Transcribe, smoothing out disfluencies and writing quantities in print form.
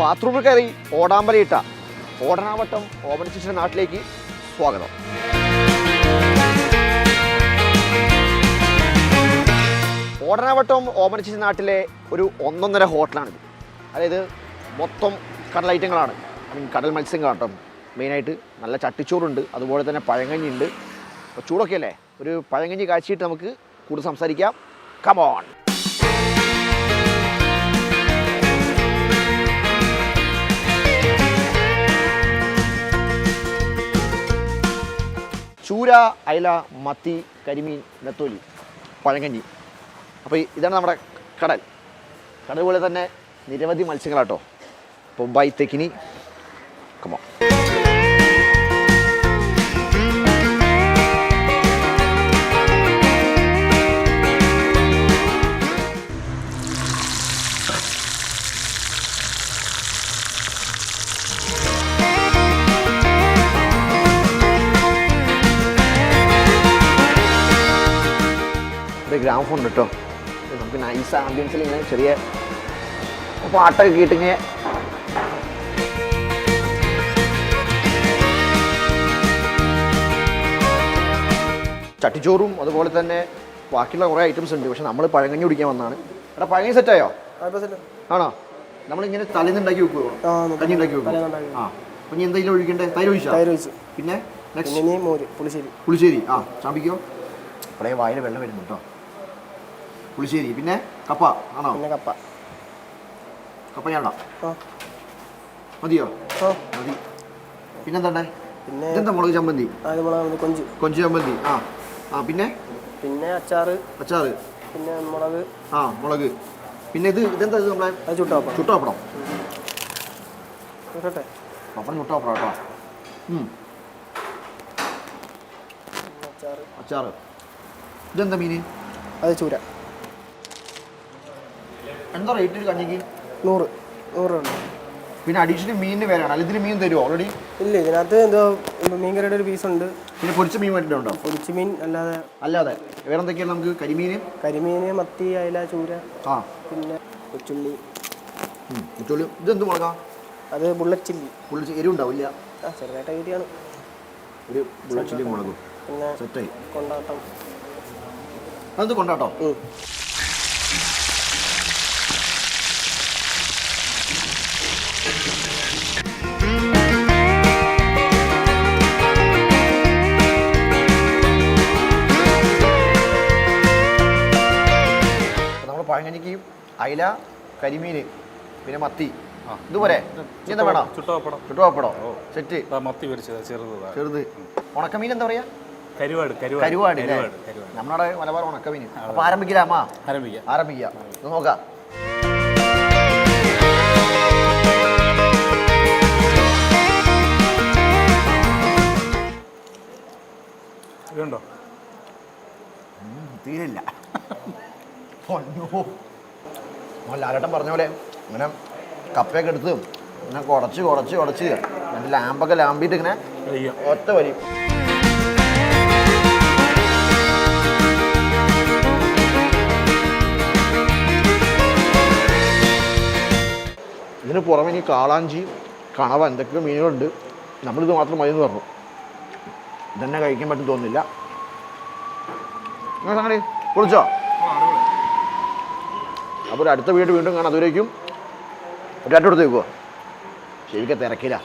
ബാത്റൂമിൽ കയറി ഓടാമ്പലയിട്ട ഓടനാവട്ടം ഓമനച്ചിച്ചിയുടെ നാട്ടിലേക്ക് സ്വാഗതം. ഓടനാവട്ടം ഓമനച്ചിച്ചി നാട്ടിലെ ഒരു ഒന്നൊന്നര ഹോട്ടലാണിത്. അതായത് മൊത്തം കടൽ ഐറ്റങ്ങളാണ്, കടൽ മത്സ്യങ്ങളാണ് കേട്ടോ. മെയിനായിട്ട് നല്ല ചട്ടിച്ചോറുണ്ട്, അതുപോലെ തന്നെ പഴങ്കഞ്ഞി ഉണ്ട്. അപ്പോൾ ചൂടൊക്കെ അല്ലേ, ഒരു പഴങ്കഞ്ഞി കാഴ്ചയിട്ട് നമുക്ക് കൂടുതൽ സംസാരിക്കാം. കമോൺ. ചൂര, അയല, മത്തി, കരിമീൻ, നെത്തോലി, പഴങ്കഞ്ഞി. അപ്പോൾ ഇതാണ് നമ്മുടെ കടൽ. കടൽ പോലെ തന്നെ നിരവധി മത്സ്യങ്ങളാട്ടോ. പൊമ്പായി, തെക്കിനി. കമോ. ഗ്രാമഫോൺ ഉണ്ട് കേട്ടോ. നമുക്ക് നൈസ് ആംബിയൻസിൽ ഇങ്ങനെ ചെറിയ പാട്ടൊക്കെ കേട്ടിങ്ങനെ ചട്ടിച്ചോറും അതുപോലെ തന്നെ ബാക്കിയുള്ള കുറേ ഐറ്റംസ് ഉണ്ട്. പക്ഷെ നമ്മൾ പഴങ്കഞ്ഞി കുടിക്കാൻ വന്നതാണ്. എടാ പഴങ്കഞ്ഞി സെറ്റായോ? ആണോ? നമ്മളിങ്ങനെ തലേന്ന് ഉണ്ടാക്കി വെക്കുമോ? കഞ്ഞി ഉണ്ടാക്കി വെക്കും. ആ, അപ്പം ഇനി എന്തെങ്കിലും ഒഴിക്കണ്ടേ? തൈര് ഒഴിച്ചു. പിന്നെ പുളിശ്ശേരി. ആ, ചാമ്പിക്കോ? ഇവിടെ വായിൽ വെള്ളം വരുന്നു കേട്ടോ. പുളിശ്ശേരി. പിന്നെ കപ്പ ആണോ? കപ്പ ഞാനോ? മതിയോ? മതി. പിന്നെന്താ? ഇതെന്താ? മുളക് ചമ്മന്തി, കൊഞ്ച് ചമ്മന്തി. ആ പിന്നെ അച്ചാറ്, പിന്നെ മുളക്. പിന്നെ ഇതെന്താ? ഇത് നമ്മളെ ചുട്ടപ്പടം. പപ്പടം ചുട്ടപ്പടം കേട്ടോ. അച്ചാറ്. ഇതെന്താ മീൻ? അത് ചൂര. എന്താ റേറ്റ് ഒരു കഞ്ഞിക്ക്? 100 ഉണ്ട്. പിന്നെ അഡീഷണൽ മീനിന് പേരാണ്. അല്ല, ഇതിന് മീൻ തരുമോ ഓൾറെഡി? ഇല്ല, ഇതിനകത്ത് എന്തോ മീൻ കറിയുടെ ഒരു പീസ് ഉണ്ട്. പിന്നെ പൊരിച്ച മീൻ വേണ്ടിയിട്ടുണ്ടോ? പൊരിച്ച മീൻ അല്ലാതെ വേറെ എന്തൊക്കെയാണ് നമുക്ക്? കരിമീൻ, മത്തി, അയല, ചൂര. പിന്നെ കൊച്ചുള്ളി. ഇതെന്ത് മുളകാ? അത് ബുള്ളറ്റ് ചില്ലി. എരിവുണ്ടാവില്ല? ചെറുതായിട്ട് എരിയാണ്. ഒരു ബുള്ളറ്റ് ചില്ലി മുളകും. പിന്നെ സെറ്റായി. കൊണ്ടാട്ടം. അതെന്ത് കൊണ്ടാട്ടോ? പഴങ്കഞ്ഞിക്ക് അയല, കരിമീൻ, പിന്നെ മത്തി. ഇതുപോലെ എന്താ വേണം? ചുട്ടുപപ്പടോ സെറ്റ്. മത്തി ചെറുത്. ഉണക്കമീൻ എന്താ പറയാ? കരുവാട്. നമ്മുടെ മലബാർ ഉണക്കമീൻ. അപ്പൊ ആരംഭിക്കാം. ഇത് നോക്കാം. ഇതുണ്ടോ? തീരില്ല. ലാലേട്ടൻ പറഞ്ഞ പോലെ ഇങ്ങനെ കപ്പയൊക്കെ എടുത്ത് ഇങ്ങനെ കുടച്ച് നല്ല ലാമ്പൊക്കെ ലാമ്പിയിട്ട് ഇങ്ങനെ ഒറ്റ വരി. ഇതിന് പുറമെ ഇനി കാളാഞ്ചി, കണവ, എന്തൊക്കെയോ മീനുകളുണ്ട്. നമ്മളിത് മാത്രം മതി എന്ന് പറഞ്ഞു. ഇതന്നെ കഴിക്കാൻ പറ്റും തോന്നുന്നില്ല. അങ്ങനെ സംഗതി കുളിച്ചോ? അപ്പോൾ ഒരു അടുത്ത വീണ്ടും കാണാം. അതുവരേക്കും ഒരു അറ്റെടുത്ത് വെക്കുമോ? ശരിക്കും തിരക്കില്ല.